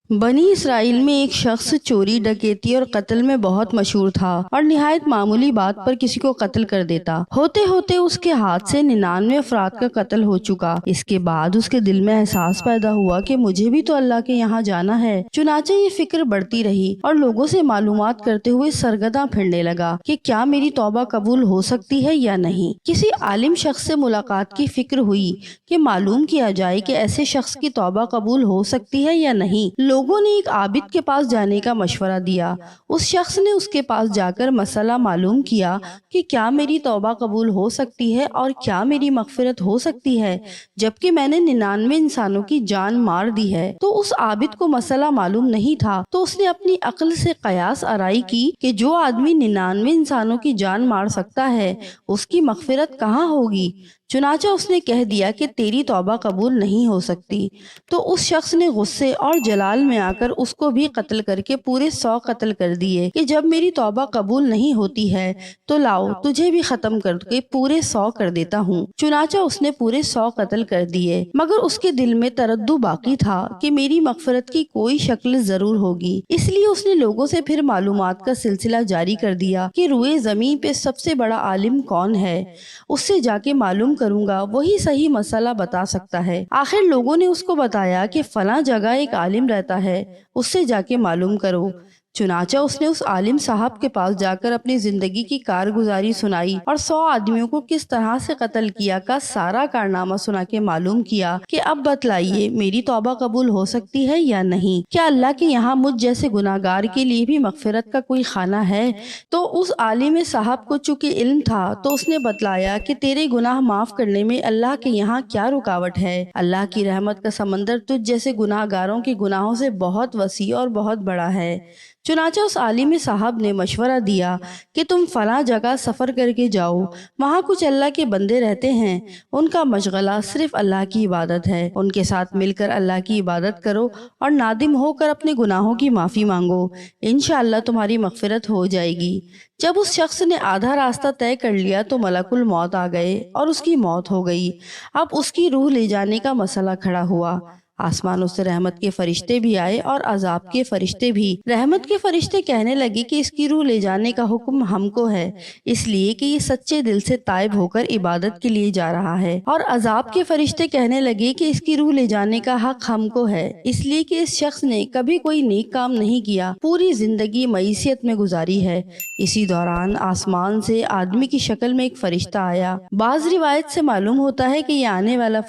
بنی اسرائیل میں ایک شخص چوری، ڈکیتی اور قتل میں بہت مشہور تھا اور نہایت معمولی بات پر کسی کو قتل کر دیتا۔ ہوتے ہوتے اس کے ہاتھ سے 99 افراد کا قتل ہو چکا۔ اس کے بعد اس کے دل میں احساس پیدا ہوا کہ مجھے بھی تو اللہ کے یہاں جانا ہے۔ چنانچہ یہ فکر بڑھتی رہی اور لوگوں سے معلومات کرتے ہوئے سرگرداں پھرنے لگا کہ کیا میری توبہ قبول ہو سکتی ہے یا نہیں۔ کسی عالم شخص سے ملاقات کی فکر ہوئی کہ معلوم کیا جائے کہ ایسے شخص کی توبہ قبول ہو سکتی ہے یا نہیں۔ لوگوں نے ایک عابد کے پاس جانے کا مشورہ دیا۔ اس شخص نے اس کے پاس جا کر مسئلہ معلوم کیا کہ کیا میری توبہ قبول ہو سکتی ہے اور کیا میری مغفرت ہو سکتی ہے جبکہ میں نے 99 انسانوں کی جان مار دی ہے۔ تو اس عابد کو مسئلہ معلوم نہیں تھا، تو اس نے اپنی عقل سے قیاس آرائی کی کہ جو آدمی 99 انسانوں کی جان مار سکتا ہے اس کی مغفرت کہاں ہوگی۔ چنانچہ اس نے کہہ دیا کہ تیری توبہ قبول نہیں ہو سکتی۔ تو اس شخص نے غصے اور جلال میں آ کر اس کو بھی قتل کر کے پورے 100 قتل کر دیے کہ جب میری توبہ قبول نہیں ہوتی ہے تو لاؤ تجھے بھی ختم کر کے پورے 100 کر دیتا ہوں۔ چنانچہ اس نے پورے 100 قتل کر دیے، مگر اس کے دل میں تردد باقی تھا کہ میری مغفرت کی کوئی شکل ضرور ہوگی۔ اس لیے اس نے لوگوں سے پھر معلومات کا سلسلہ جاری کر دیا کہ روئے زمین پہ سب سے بڑا عالم کون ہے، اس سے جا کے معلوم کروں گا، وہی صحیح مسئلہ بتا سکتا ہے۔ آخر لوگوں نے اس کو بتایا کہ فلاں جگہ ایک عالم رہتا ہے، اس سے جا کے معلوم کرو۔ چنانچہ اس نے اس عالم صاحب کے پاس جا کر اپنی زندگی کی کارگزاری سنائی اور 100 آدمیوں کو کس طرح سے قتل کیا کا سارا کارنامہ سنا کے معلوم کیا کہ اب بتلائیے میری توبہ قبول ہو سکتی ہے یا نہیں۔ کیا اللہ کے یہاں مجھ جیسے گناہگار کے لیے بھی مغفرت کا کوئی خانہ ہے؟ تو اس عالم صاحب کو چونکہ علم تھا تو اس نے بتلایا کہ تیرے گناہ معاف کرنے میں اللہ کے یہاں کیا رکاوٹ ہے۔ اللہ کی رحمت کا سمندر تجھ جیسے گناہگاروں کے گناہوں سے بہت وسیع اور بہت بڑا ہے۔ چنانچہ اس عالم صاحب نے مشورہ دیا کہ تم فلاں جگہ سفر کر کے جاؤ، وہاں کچھ اللہ کے بندے رہتے ہیں، ان کا مشغلہ صرف اللہ کی عبادت ہے، ان کے ساتھ مل کر اللہ کی عبادت کرو اور نادم ہو کر اپنے گناہوں کی معافی مانگو، انشاءاللہ تمہاری مغفرت ہو جائے گی۔ جب اس شخص نے آدھا راستہ طے کر لیا تو ملک الموت آ گئے اور اس کی موت ہو گئی۔ اب اس کی روح لے جانے کا مسئلہ کھڑا ہوا۔ آسمانوں سے رحمت کے فرشتے بھی آئے اور عذاب کے فرشتے بھی۔ رحمت کے فرشتے کہنے لگے کہ اس کی روح لے جانے کا حکم ہم کو ہے، اس لیے کہ یہ سچے دل سے تائب ہو کر عبادت کے لیے جا رہا ہے۔ اور عذاب کے فرشتے کہنے لگے کہ اس کی روح لے جانے کا حق ہم کو ہے، اس لیے کہ اس شخص نے کبھی کوئی نیک کام نہیں کیا، پوری زندگی معیشت میں گزاری ہے۔ اسی دوران آسمان سے آدمی کی شکل میں ایک فرشتہ آیا۔ بعض روایت سے معلوم ہوتا ہے کہ یہ آنے والا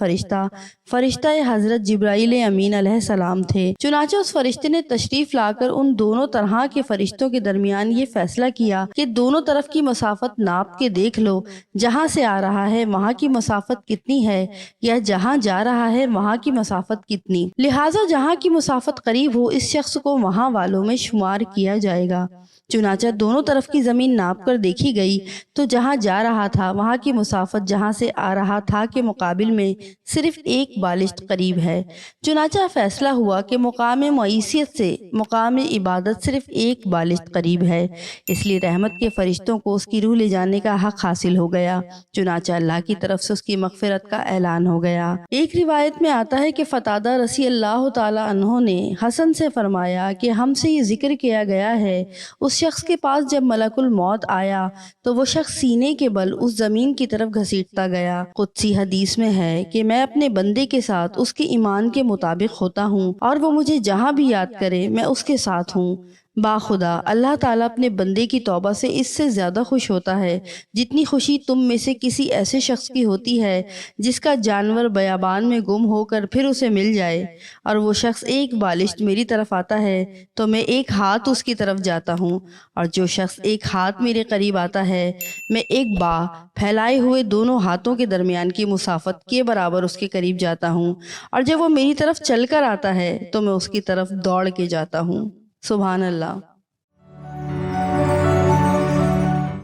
فرشتہ حضرت جبرائیل امین علیہ السلام تھے۔ چنانچہ اس فرشتے نے تشریف لا کر ان دونوں طرح کے فرشتوں کے درمیان یہ فیصلہ کیا کہ دونوں طرف کی مسافت ناپ کے دیکھ لو، جہاں سے آ رہا ہے وہاں کی مسافت کتنی ہے، یا جہاں جا رہا ہے وہاں کی مسافت کتنی، لہٰذا جہاں کی مسافت قریب ہو اس شخص کو وہاں والوں میں شمار کیا جائے گا۔ چنانچہ دونوں طرف کی زمین ناپ کر دیکھی گئی تو جہاں جا رہا تھا وہاں کی مسافت جہاں سے آ رہا تھا کے مقابل میں صرف ایک بالشت قریب ہے۔ چنانچہ فیصلہ ہوا کہ مقام معیشت سے مقام عبادت صرف ایک بالشت قریب ہے، اس لیے رحمت کے فرشتوں کو اس کی روح لے جانے کا حق حاصل ہو گیا۔ چنانچہ اللہ کی طرف سے اس کی مغفرت کا اعلان ہو گیا۔ ایک روایت میں آتا ہے کہ قتادہ رضی اللہ تعالی عنہ نے حسن سے فرمایا کہ ہم سے یہ ذکر کیا گیا ہے، اس شخص کے پاس جب ملک الموت آیا تو وہ شخص سینے کے بل اس زمین کی طرف گھسیٹتا گیا۔ قدسی حدیث میں ہے کہ میں اپنے بندے کے ساتھ اس کے ایمان کے مطابق ہوتا ہوں اور وہ مجھے جہاں بھی یاد کرے میں اس کے ساتھ ہوں۔ باخدا اللہ تعالیٰ اپنے بندے کی توبہ سے اس سے زیادہ خوش ہوتا ہے جتنی خوشی تم میں سے کسی ایسے شخص کی ہوتی ہے جس کا جانور بیابان میں گم ہو کر پھر اسے مل جائے، اور وہ شخص ایک بالشت میری طرف آتا ہے تو میں ایک ہاتھ اس کی طرف جاتا ہوں، اور جو شخص ایک ہاتھ میرے قریب آتا ہے میں ایک پھیلائے ہوئے دونوں ہاتھوں کے درمیان کی مسافت کے برابر اس کے قریب جاتا ہوں، اور جب وہ میری طرف چل کر آتا ہے تو میں اس کی طرف دوڑ کے جاتا ہوں۔ سبحان اللہ۔